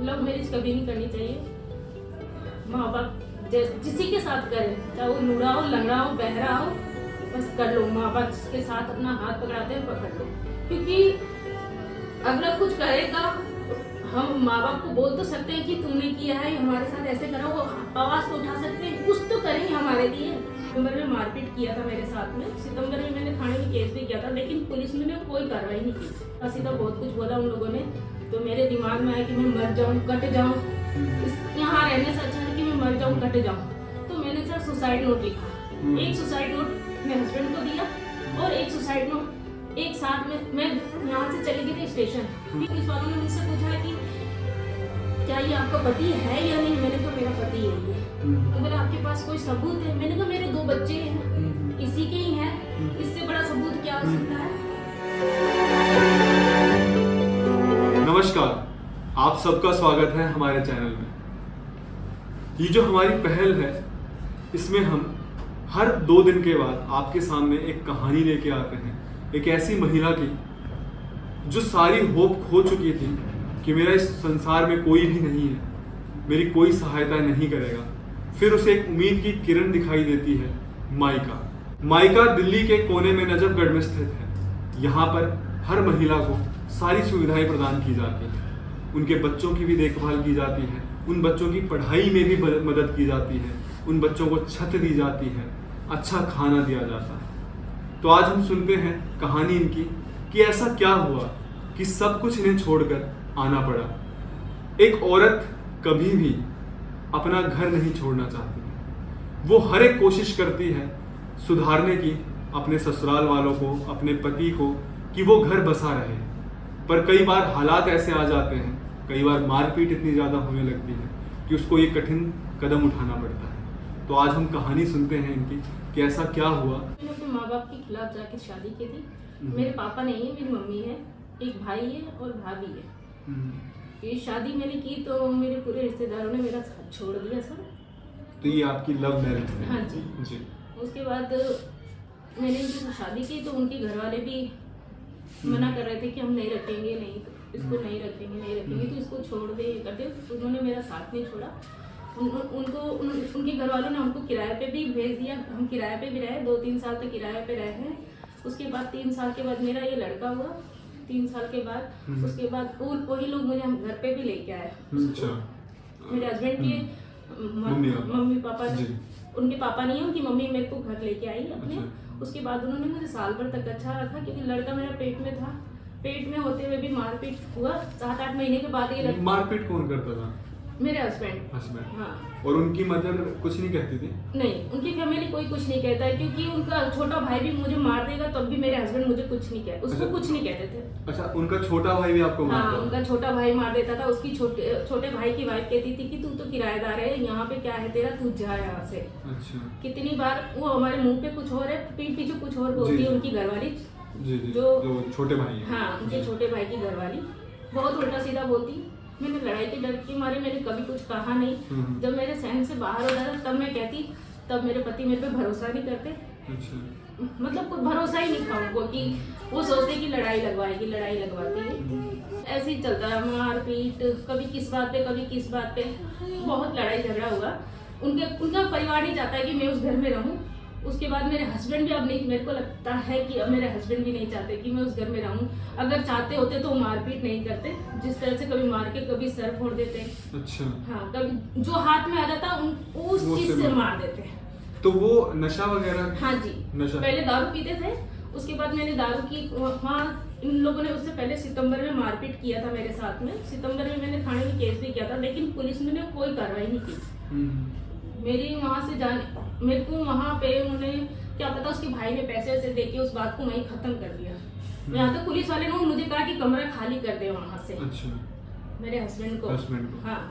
Love marriage कभी नहीं करनी चाहिए। माँ बाप जिसी के साथ करे, चाहे वो लूड़ा हो, लंगड़ा हो, बहरा हो, बस कर लो। माँ बाप के साथ अपना हाथ पकड़ाते हैं, पकड़ लो। क्योंकि अगर कुछ करेगा, हम माँ बाप को बोल तो सकते हैं कि तुमने किया है, हमारे साथ ऐसे करो, वो आवाज तो उठा सकते हैं, कुछ तो करेंगे हमारे लिए। सितंबर में मारपीट किया था मेरे साथ में। सितंबर में मैंने थाने में केस भी किया था, लेकिन पुलिस ने कोई कार्रवाई नहीं की। सीधा बहुत कुछ बोला उन लोगों ने, तो मेरे दिमाग में आया कि मैं मर जाऊं, कट जाऊं, यहाँ रहने से अच्छा है कि मैं मर जाऊं, कट जाऊं। तो मैंने सर सुसाइड नोट लिखा। एक सुसाइड नोट अपने हस्बैंड को दिया और एक सुसाइड नोट एक साथ में मैं यहाँ से चली गई थी स्टेशन। पुलिस वालों ने मुझसे पूछा कि क्या ये आपका पति है या नहीं। मैंने कहा मेरा पति है ये। तो बोला आपके पास कोई सबूत है। मैंने कहा मेरे 2 बच्चे हैं, इसी के ही हैं, इससे बड़ा सबूत क्या हो सकता है। नमस्कार, आप सबका स्वागत है हमारे चैनल में। ये जो हमारी पहल है, इसमें हम हर 2 दिन के बाद आपके सामने एक कहानी लेके आते हैं, एक ऐसी महिला की जो सारी होप खो चुकी थी कि मेरा इस संसार में कोई भी नहीं है, मेरी कोई सहायता नहीं करेगा। फिर उसे एक उम्मीद की किरण दिखाई देती है, माइका दिल्ली के कोने में नजफगढ़ में स्थित है। यहाँ पर हर महिला को सारी सुविधाएं प्रदान की जाती हैं, उनके बच्चों की भी देखभाल की जाती है, उन बच्चों की पढ़ाई में भी मदद की जाती है, उन बच्चों को छत दी जाती है, अच्छा खाना दिया जाता है। तो आज हम सुनते हैं कहानी इनकी कि ऐसा क्या हुआ कि सब कुछ इन्हें छोड़कर आना पड़ा। एक औरत कभी भी अपना घर नहीं छोड़ना चाहती। वो हर एक कोशिश करती है सुधारने की अपने ससुराल वालों को, अपने पति को, कि वो घर बसा रहे। पर कई बार हालात ऐसे आ जाते हैं, कई बार मारपीट इतनी ज़्यादा होने लगती है कि उसको ये कठिन कदम उठाना पड़ता है। तो आज हम कहानी सुनते हैं इनकी कि ऐसा क्या हुआ। मैंने अपने माँ बाप के खिलाफ जाके शादी की थी। मेरे पापा नहीं है, मेरी मम्मी है, एक भाई है और भाभी है। ये शादी मैंने की तो मेरे पूरे रिश्तेदारों ने मेरा साथ छोड़ दिया सर। तो ये आपकी लव मैरिज है? हाँ जी। उसके बाद मैंने इनकी शादी की तो उनके घर वाले भी मना कर रहे थे कि हम नहीं रखेंगे, नहीं इसको नहीं रखेंगे तो इसको छोड़ दे करते। उन्होंने मेरा साथ नहीं छोड़ा। उनके घर वालों ने हमको किराए पे भी भेज दिया। हम किराए पे भी रहे, 2-3 साल तक किराए पे रहे हैं। उसके बाद 3 साल के बाद मेरा ये लड़का हुआ। 3 साल के बाद उसके बाद वही लोग मुझे हम घर पे भी लेके आए। मेरे हस्बैंड के मम्मी पापा, उनके पापा नहीं है, उनकी मम्मी मेरे को घर लेके आई अपने। उसके बाद उन्होंने मुझे साल भर तक अच्छा रखा, क्योंकि लड़का मेरा पेट में था। पेट में होते हुए भी मारपीट हुआ। 7-8 महीने के बाद ये मारपीट कौन करता था? मेरे हस्बैंड। हाँ। और उनकी मदर कुछ नहीं कहती थी? नहीं, उनकी फैमिली कोई कुछ नहीं कहता है, क्योंकि उनका छोटा भाई भी मुझे मार देगा तब भी मेरे हस्बैंड मुझे कुछ नहीं कहते, उसको कुछ नहीं कहते थे। अच्छा, उनका छोटा भाई भी आपको मारता? हाँ, उनका छोटा भाई मार देता था। उसकी छोटे भाई की वाइफ कहती थी कि तू तो किराएदार है, यहाँ पे क्या है तेरा, तू जा यहाँ से। अच्छा। कितनी बार वो हमारे मुंह पे कुछ और है, पीठ पीछे कुछ और बोलती है उनकी घरवाली, जो छोटे भाई है। हाँ, उनके छोटे भाई की घरवाली बहुत उल्टा सीधा बोलती। मैंने लड़ाई के डर के मारे मैंने कभी कुछ कहा नहीं। जब मेरे सहन से बाहर हो जाता तब मैं कहती, तब मेरे पति मेरे पे भरोसा नहीं करते। अच्छा। मतलब कुछ भरोसा ही नहीं था उनको, कि वो सोचते कि लड़ाई लगवाती है। ऐसे ही चलता है मारपीट, कभी किस बात पे कभी किस बात पे। बहुत लड़ाई झगड़ा हुआ। उनका परिवार नहीं चाहता है कि मैं उस घर में रहूं। उसके बाद मेरे हस्बैंड भी अब नहीं, मेरे को लगता है कि अब मेरे हस्बैंड भी नहीं चाहते कि मैं उस घर में रहूं। अगर चाहते होते तो मारपीट नहीं करते, जिस तरह से कभी मार के कभी सर फोड़ देते। अच्छा। हाँ, कभी जो हाथ में आ जाता उस चीज से मार देते। तो वो नशा वगैरह? हाँ जी, नशा। पहले दारू पीते थे। उसके बाद मैंने दारू की वहाँ इन लोगों ने उससे पहले सितंबर में मारपीट किया था मेरे साथ में। सितंबर में मैंने थाने में केस भी किया था, लेकिन पुलिस ने कोई कार्रवाई नहीं की। मेरी वहाँ से मेरे को वहाँ पे उन्होंने क्या पता उसके भाई ने पैसे वैसे देके उस बात को वहीं खत्म कर दिया। यहाँ तक पुलिस वाले ने मुझे कहा कि कमरा खाली कर दे वहाँ से। अच्छा। मेरे हस्बैंड को। हाँ,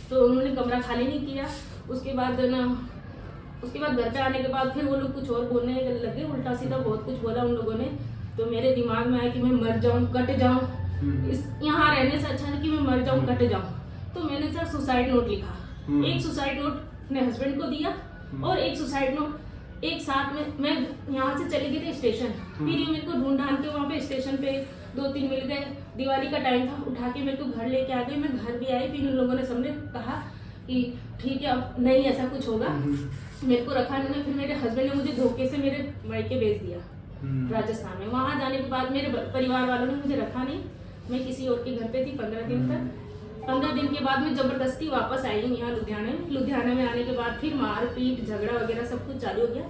तो उन्होंने कमरा खाली नहीं किया। उसके बाद घर पे आने के बाद फिर वो लोग कुछ और बोलने लगे, उल्टा सीधा बहुत कुछ बोला उन लोगों ने। तो मेरे दिमाग में आया कि मैं मर जाऊं, कट जाऊं, यहाँ रहने से अच्छा है कि मैं मर जाऊं, कट जाऊं। तो मैंने सर सुसाइड नोट लिखा। एक सुसाइड नोट अपने हस्बैंड को दिया और एक सुसाइड नोट एक साथ में मैं यहाँ से चली गई थी स्टेशन। फिर ये मेरे को ढूंढ के वहाँ पे स्टेशन पे 2-3 मिल गए, दिवाली का टाइम था, उठा के मेरे को घर लेके आ गए। मैं घर भी आई, फिर उन लोगों ने सबने कहा कि ठीक है अब नहीं ऐसा कुछ होगा। मेरे को रखा इन्होंने, फिर मेरे हस्बैंड ने मुझे धोखे से मेरे मायके भेज दिया राजस्थान में। वहाँ जाने के बाद मेरे परिवार वालों ने मुझे रखा नहीं, मैं किसी और के घर पे थी 15 दिन तक। 15 दिन के बाद मैं जबरदस्ती वापस आई हूँ यहाँ लुधियाना में। लुधियाना में आने के बाद फिर मारपीट झगड़ा वगैरह सब कुछ चालू हो गया।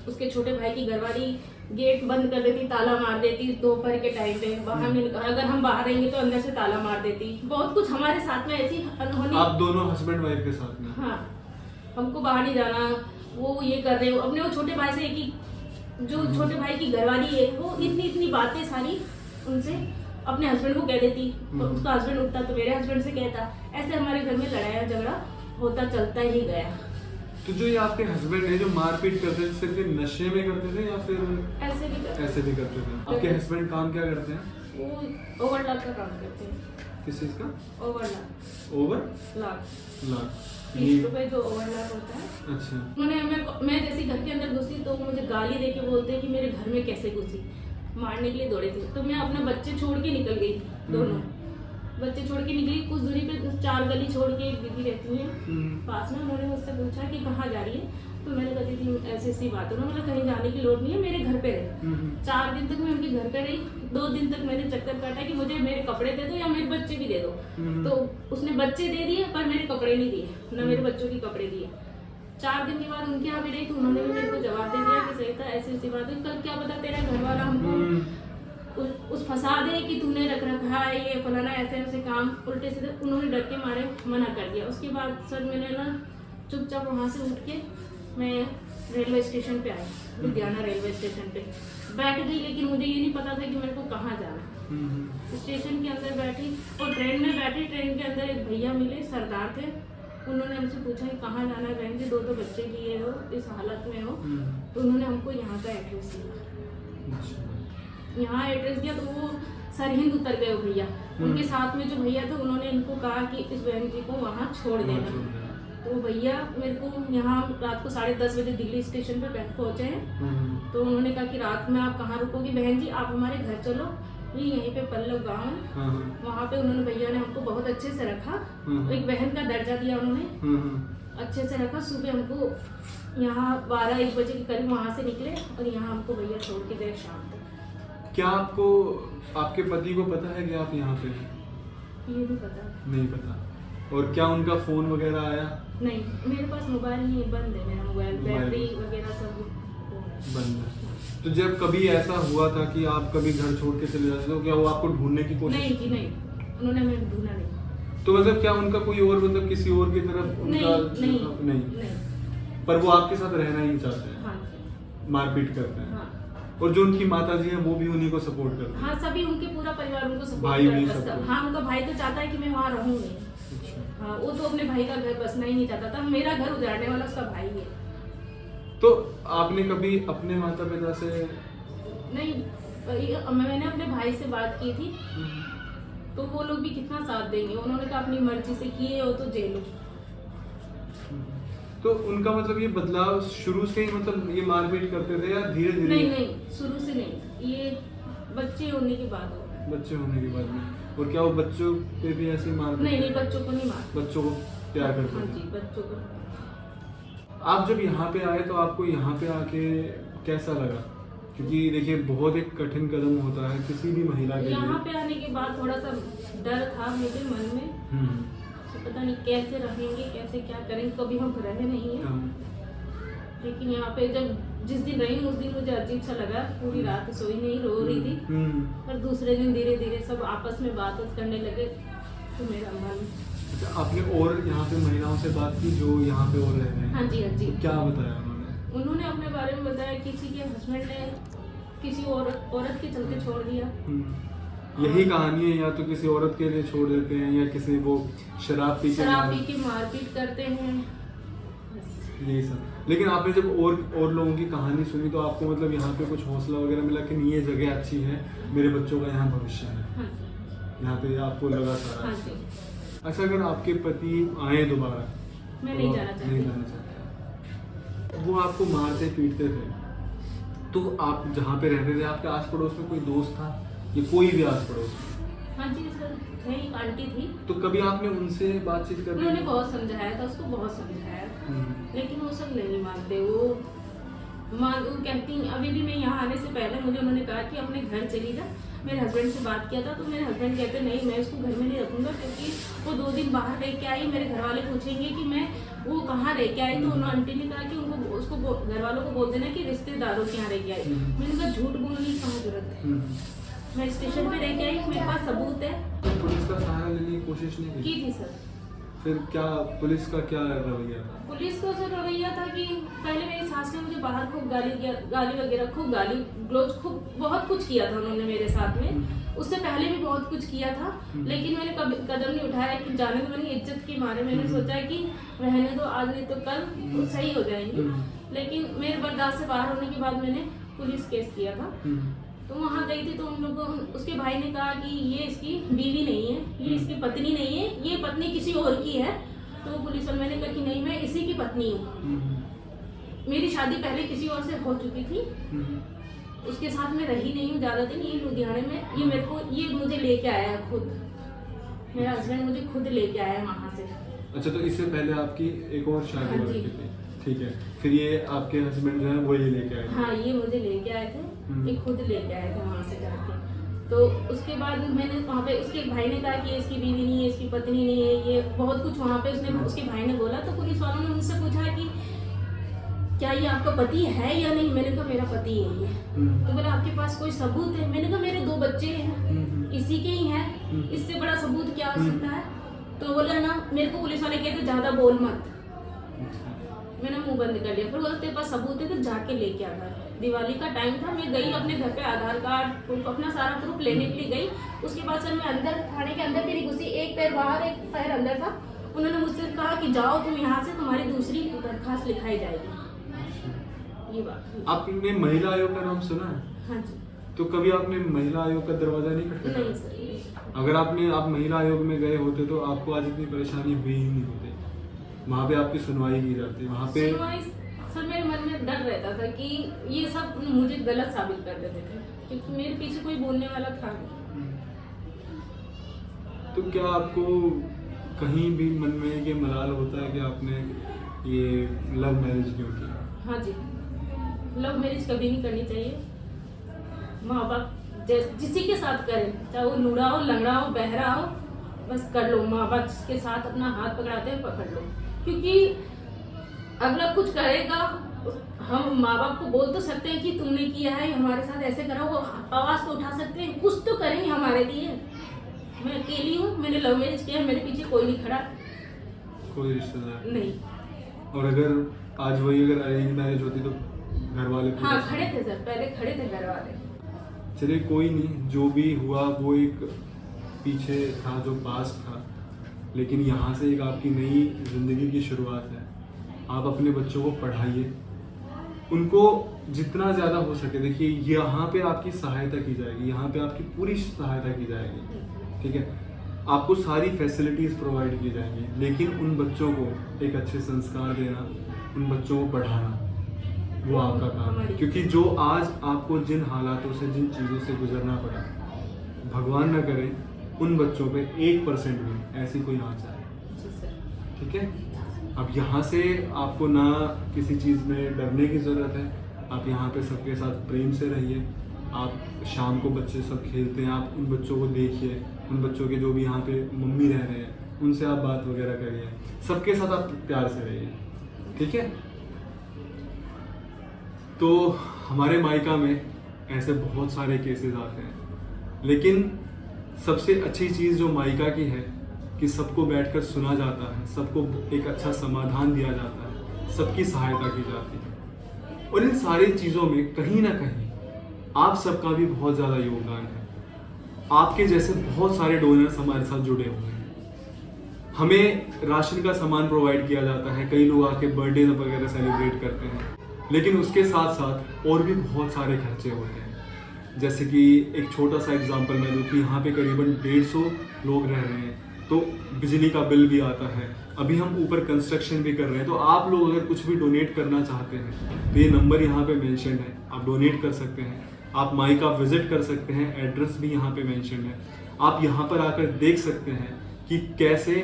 उसके छोटे भाई की घरवाली गेट बंद कर देती, ताला मार देती दोपहर के टाइम पे। बाहर नहीं, अगर हम बाहर रहेंगे तो अंदर से ताला मार देती। बहुत कुछ हमारे साथ में ऐसी अनहोनी। आप दोनों हस्बैंड वाइफ के साथ में? हाँ, हमको बाहर नहीं जाना, वो ये कर रहे हो अपने। वो छोटे भाई से एक ही, जो छोटे भाई की घरवाली है वो इतनी बातें सारी उनसे अपने हस्बैंड को कह देती। तो उसका हस्बैंड उठता तो मेरे हस्बैंड से कहता। ऐसे हमारे घर में लड़ाई झगड़ा होता चलता ही गया। तो जो ये आपके हस्बैंड है जो मारपीट करते थे, सिर्फ ये नशे में करते थे या फिर ऐसे भी करते थे? आपके हस्बैंड काम क्या करते हैं? वो ओवरलॉक का काम करते हैं। किस चीज का? ओवरलॉक 30 रुपए जो ओवरलॉक होता है। अच्छा। उन्होंने मैं जैसे घर के अंदर घुसी तो मुझे गाली दे के बोलते कि मेरे घर में कैसे घुसी, मारने के लिए दौड़े थे। तो मैं अपने बच्चे छोड़ के निकल गई, दोनों बच्चे छोड़ के निकली। कुछ दूरी पे 4 गली छोड़ के एक दीदी रहती है पास में। उन्होंने मुझसे पूछा कि कहाँ जा रही है, तो मैंने कहा दीदी ऐसी बात है। उन्होंने कहीं जाने की लोड़ नहीं है, मेरे घर पे रहे। 4 दिन तक मैं उनके घर पे रही। 2 दिन तक मैंने चक्कर काटा कि मुझे मेरे कपड़े दे दो या मेरे बच्चे भी दे दो। तो उसने बच्चे दे दिए पर मेरे कपड़े नहीं दिए, ना मेरे बच्चों के कपड़े दिए। 4 दिन के बाद उनके यहाँ भी रही तो उन्होंने भी मेरे को जवाब दे दिया कि सही था, ऐसी बात है। कल क्या पता तेरा घर वाला हमको उस फंसा दे कि तूने रख रखा है ये फलाना, ऐसे काम उल्टे सीधे। उन्होंने डर के मारे मना कर दिया। उसके बाद सर मैंने ना चुपचाप वहाँ से उठ के मैं रेलवे स्टेशन पे आई, लुधियाना रेलवे स्टेशन पे बैठ गई। लेकिन मुझे ये नहीं पता था कि मेरे को कहाँ जाना। स्टेशन के अंदर बैठी और ट्रेन में बैठी। ट्रेन के अंदर एक भैया मिले, सरदार थे। उन्होंने हमसे पूछा कि कहाँ जाना है बहन जी, 2 बच्चे लिए हो, इस हालत में हो। तो उन्होंने हमको यहाँ का एड्रेस दिया। यहाँ एड्रेस दिया तो वो सरहिंद उतर गए भैया। उनके साथ में जो भैया थे उन्होंने इनको कहा कि इस बहन जी को वहाँ छोड़ देना। तो भैया मेरे को यहाँ रात को 10:30 बजे दिल्ली स्टेशन पे पहुँचे हैं। तो उन्होंने कहा कि रात में आप कहाँ रुकोगी बहन जी, आप हमारे घर चलो, ये यहीं पे पल्लव गाँव है। वहाँ पे उन्होंने भैया ने हमको बहुत अच्छे से रखा। एक बहन का दर्जा दिया उन्होंने, अच्छे से रखा। सुबह हमको यहाँ 12-1 बजे के करीब वहाँ से निकले और यहाँ हमको भैया छोड़ के गए शाम तक। क्या आपको आपके पति को पता है कि आप यहाँ पे हैं? ये नहीं पता। नहीं पता। और क्या उनका फोन वगैरह आया? नहीं, मेरे पास मोबाइल नहीं है, बंद है मेरा मोबाइल, बैटरी वगैरह सब बंद है। तो जब कभी ऐसा हुआ था कि आप कभी घर छोड़ के चले जाते तो क्या वो आपको ढूंढने की कोशिश? नहीं जी नहीं, उन्होंने हमें ढूंढा नहीं। तो मतलब क्या उनका कोई और मतलब किसी और की तरफ उनका नहीं। पर वो आपके साथ रहना ही नहीं चाहते हैं? हाँ, मारपीट करते हैं? हाँ। और जो उनकी माता जी हैं वो भी उन्हीं को सपोर्ट करते हैं? हाँ, सभी उनके पूरा परिवार उनको सपोर्ट भाई भी करता है। हाँ, उनका भाई तो चाहता है कि मैं वहाँ रहूँ नहीं। अच्छा। हाँ, वो तो अपने भाई का घर बसना ही नहीं चाहता था। मेरा घर उजाड़ने वाला उसका भाई है। तो आपने कभी अपने माता पिता से? नहीं, मैंने अपने भाई से बात की थी तो वो लोग भी कितना साथ देंगे। उन्होंने कहा अपनी मर्जी से किए हो तो जेलो। तो उनका मतलब ये बदलाव शुरू से ही मतलब ये मारपीट करते थे या धीरे धीरे? नहीं, शुरू से नहीं, ये बच्चे होने के बाद हो। बच्चे होने के बाद में? और क्या वो बच्चों पे भी ऐसे मारपीट? नहीं, बच्चों को नहीं मार, बच्चों को प्यार करते हाँ थे? जी, बच्चों को। आप जब यहाँ पे आए तो आपको यहाँ पे आके कैसा लगा? क्योंकि देखिए बहुत एक कठिन कदम होता है किसी भी महिला के लिए। यहाँ पे आने के बाद थोड़ा सा डर था मेरे मन में, पता नहीं कैसे रहेंगे, कैसे क्या करेंगे, कभी हम रहे नहीं है। लेकिन यहाँ पे जब जिस दिन रही उस दिन मुझे अजीब सा लगा। पूरी रात सोई नहीं, रो रही थी। पर दूसरे दिन धीरे धीरे सब आपस में बात करने लगे तो मेरा मन। अच्छा, आपने और यहाँ पे महिलाओं से बात की जो यहाँ पे और रह रहे हैं? हाँ जी, हाँ जी। तो क्या बताया उन्होंने? उन्होंने अपने बारे में बताया किसी के हस्बैंड ने किसी औरत के चलते छोड़ दिया। यही कहानी है, या तो किसी औरत के लिए छोड़ देते हैं या किसी वो शराब पी के मारपीट करते हैं, यही सब। लेकिन आपने जब और लोगों की कहानी सुनी तो आपको मतलब यहाँ पे कुछ हौसला वगैरह मिला कि नहीं ये जगह अच्छी है, मेरे बच्चों का यहाँ भविष्य है? हाँ, यहाँ पे आपको लगा सारा? हाँ जी। अच्छा, अगर आपके पति आए दोबारा? मैं नहीं जाना चाहती। वो आपको मारते पीटते थे तो आप जहाँ पे रहते थे आपके आस पड़ोस में कोई दोस्त था? ये कोई भी आस पड़ोस? हाँ जी सर, है एक आंटी थी, तो कभी आपने उनसे बातचीत कर उन्होंने बहुत समझाया था उसको, बहुत समझाया लेकिन वो सब नहीं मानते। वो कहती अभी भी मैं यहाँ आने से पहले मुझे उन्होंने कहा कि अपने घर चली जा। मेरे हस्बैंड से बात किया था तो मेरे हस्बैंड कहते नहीं, मैं इसको घर में नहीं रखूँगा, क्योंकि वो 2 दिन बाहर रह के आई, मेरे घर वाले पूछेंगे कि मैं वो कहाँ रह के आई। तो उन्होंने आंटी ने कहा कि उनको उसको घर वालों को बोल देना कि रिश्तेदारों के यहाँ रह के आई। मैंने कहा झूठ बोलने की कहाँ जरूरत है, मैं स्टेशन पे रह के आई, मेरे पास सबूत है। तो पुलिस का सहारा लेने की कोशिश नहीं की थी सर। फिर क्या पुलिस का क्या रवैया था? पुलिस का सर रवैया था कि पहले मेरी सास ने मुझे बाहर खूब गाली वगैरह, खूब गाली गलौज, खूब बहुत कुछ किया था उन्होंने मेरे साथ में। उससे पहले भी बहुत कुछ किया था, लेकिन मैंने कभी कदम नहीं उठाया कि जाने दो। मैंने इज्जत के मारे मैंने सोचा कि रहने दो, आज नहीं तो कल तो सही हो जाएंगे। लेकिन मेरे बर्दाश्त से बाहर होने के बाद मैंने पुलिस केस किया था। तो वहाँ गई थी तो उन लोगों, उसके भाई ने कहा कि ये इसकी बीवी नहीं है, ये इसकी पत्नी नहीं है, ये पत्नी किसी और की है। तो पुलिस वाले, मैंने कहा कि नहीं, मैं इसी की पत्नी हूँ। मेरी शादी पहले किसी और से हो चुकी थी, उसके साथ मैं रही नहीं हूँ ज़्यादा दिन। ये लुधियाने में ये मुझे लेके आया खुद, मेरा हस्बैंड मुझे खुद लेके आया वहाँ से। अच्छा, तो इससे पहले आपकी एक और शादी हो हाँ जी। रखी थी, ठीक है। फिर ये आपके हस्बैंड जो है वो ये लेके आए? हाँ, ये मुझे लेके आए थे, ये खुद लेके आए थे वहाँ से जाके। तो उसके बाद मैंने वहाँ पे उसके भाई ने कहा कि ये इसकी बीवी नहीं है, इसकी पत्नी नहीं है, ये बहुत कुछ वहाँ पे उसके भाई ने बोला। तो पुलिस वालों ने मुझसे पूछा कि क्या ये आपका पति है या नहीं। मैंने कहा मेरा पति यही है। तो बोला आपके पास कोई सबूत है? मैंने कहा मेरे 2 बच्चे हैं, इसी के ही हैं, इससे बड़ा सबूत क्या हो सकता है। तो बोला ना, मेरे को पुलिस वाले कहते ज्यादा बोल मत। मैंने मुंह बंद कर लिया। फिर बोला तेरे पास सबूत है तो जाके लेके आ गया। दिवाली का टाइम था, मैं गई अपने घर पे, आधार कार्ड अपना सारा प्रूफ लेने के लिए गई। उसके बाद सर मैं अंदर, थाने के अंदर मेरी घुसी, एक पैर बाहर एक पैर अंदर था। उन्होंने मुझसे कहा कि जाओ तुम यहाँ से, तुम्हारी दूसरी दरखास्त लिखाई जाएगी। ये बात। आपने महिला आयोग का नाम सुना है? हाँ जी। तो कभी आपने महिला आयोग का दरवाजा नहीं खटखटाया? नहीं सर, नहीं। अगर आप महिला आयोग में गए होते तो आपको आज इतनी परेशानी हुई ही नहीं होती। वहाँ पे आपकी सुनवाई की जाती, वहाँ पे सर मेरे मन में डर रहता था कि ये सब मुझे गलत साबित कर देते थे, क्योंकि मेरे पीछे कोई बोलने वाला था नहीं। तो क्या आपको कहीं भी मन में ये मलाल होता है कि आपने ये लव मैरिज क्यों की? हाँ जी, लव मैरिज कभी नहीं करनी चाहिए। माँ बाप जिसी के साथ करें, चाहे वो लूड़ा हो, लंगड़ा हो, बहरा हो, बस कर लो। माँ बाप जिसके साथ अपना हाथ पकड़ाते हैं पकड़ लो, क्योंकि अगला कुछ करेगा, हम माँ बाप को बोल तो सकते हैं कि तुमने किया है, हमारे साथ ऐसे करा, वो आवाज़ तो उठा सकते हैं, कुछ तो करेंगे हमारे लिए। मैं अकेली हूँ, मैंने लव मैरिज किया, मेरे पीछे कोई नहीं खड़ा, कोई रिश्तेदार नहीं। और अगर आज वही अगर अरेंज मैरिज होती तो घर वाले? हाँ खड़े थे सर, पहले खड़े थे घर वाले। चलिए कोई नहीं, जो भी हुआ वो एक पीछे था, जो पास्ट था, लेकिन यहाँ से एक आपकी नई जिंदगी की शुरुआत है। आप अपने बच्चों को पढ़ाइए, उनको जितना ज़्यादा हो सके। देखिए यहाँ पे आपकी सहायता की जाएगी, यहाँ पे आपकी पूरी सहायता की जाएगी, ठीक है। आपको सारी फैसिलिटीज़ प्रोवाइड की जाएंगी, लेकिन उन बच्चों को एक अच्छे संस्कार देना, उन बच्चों को पढ़ाना, वो आपका काम है। क्योंकि जो आज आपको जिन हालातों से, जिन चीज़ों से गुजरना पड़ा, भगवान न करे उन बच्चों पे 1% भी ऐसी कोई आँच आए, ठीक है। अब यहाँ से आपको ना किसी चीज़ में डरने की ज़रूरत है। आप यहाँ पे सबके साथ प्रेम से रहिए। आप शाम को बच्चे सब खेलते हैं, आप उन बच्चों को देखिए, उन बच्चों के जो भी यहाँ पे मम्मी रह रहे हैं उनसे आप बात वगैरह करिए, सबके साथ आप प्यार से रहिए, ठीक है। तो हमारे मायका में ऐसे बहुत सारे केसेस आते हैं, लेकिन सबसे अच्छी चीज़ जो मायका की है कि सबको बैठकर सुना जाता है, सबको एक अच्छा समाधान दिया जाता है, सबकी सहायता की जाती है। और इन सारी चीज़ों में कहीं ना कहीं आप सबका भी बहुत ज़्यादा योगदान है। आपके जैसे बहुत सारे डोनर्स हमारे साथ जुड़े हुए हैं। हमें राशन का सामान प्रोवाइड किया जाता है, कई लोग आके बर्थडे वगैरह सेलिब्रेट करते हैं, लेकिन उसके साथ साथ और भी बहुत सारे खर्चे होते हैं। जैसे कि एक छोटा सा एग्जांपल मैं दूं कि यहाँ पे करीबन 150 लोग रह रहे हैं, तो बिजली का बिल भी आता है। अभी हम ऊपर कंस्ट्रक्शन भी कर रहे हैं, तो आप लोग अगर कुछ भी डोनेट करना चाहते हैं तो ये नंबर यहाँ पे मेंशन है, आप डोनेट कर सकते हैं। आप माई का विजिट कर सकते हैं, एड्रेस भी यहाँ पे मेंशन है। आप यहाँ पर आकर देख सकते हैं कि कैसे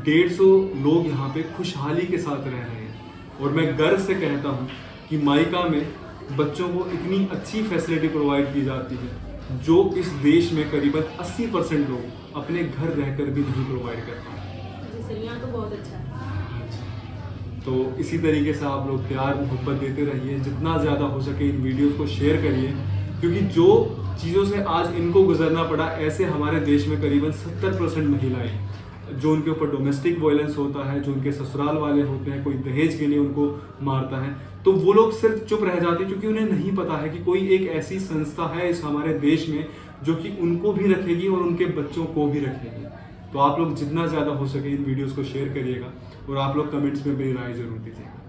150 लोग यहाँ पे खुशहाली के साथ रह रहे हैं। और मैं गर्व से कहता हूँ कि माइका में बच्चों को इतनी अच्छी फैसिलिटी प्रोवाइड की जाती है जो इस देश में करीबन 80% लोग अपने घर रहकर भी नहीं प्रोवाइड कर पाते। जी सर, यहाँ तो बहुत अच्छा है। तो इसी तरीके से आप लोग प्यार मोहब्बत देते रहिए, जितना ज़्यादा हो सके इन वीडियोस को शेयर करिए, क्योंकि जो चीज़ों से आज इनको गुजरना पड़ा, ऐसे हमारे देश में करीबन 70% महिलाएं जो उनके ऊपर डोमेस्टिक वायलेंस होता है, जो उनके ससुराल वाले होते हैं, कोई दहेज के लिए उनको मारता है, तो वो लोग सिर्फ चुप रह जाते हैं क्योंकि उन्हें नहीं पता है कि कोई एक ऐसी संस्था है इस हमारे देश में जो कि उनको भी रखेगी और उनके बच्चों को भी रखेगी। तो आप लोग जितना ज़्यादा हो सके इन वीडियोस को शेयर करिएगा और आप लोग कमेंट्स में मेरी राय जरूर दीजिएगा।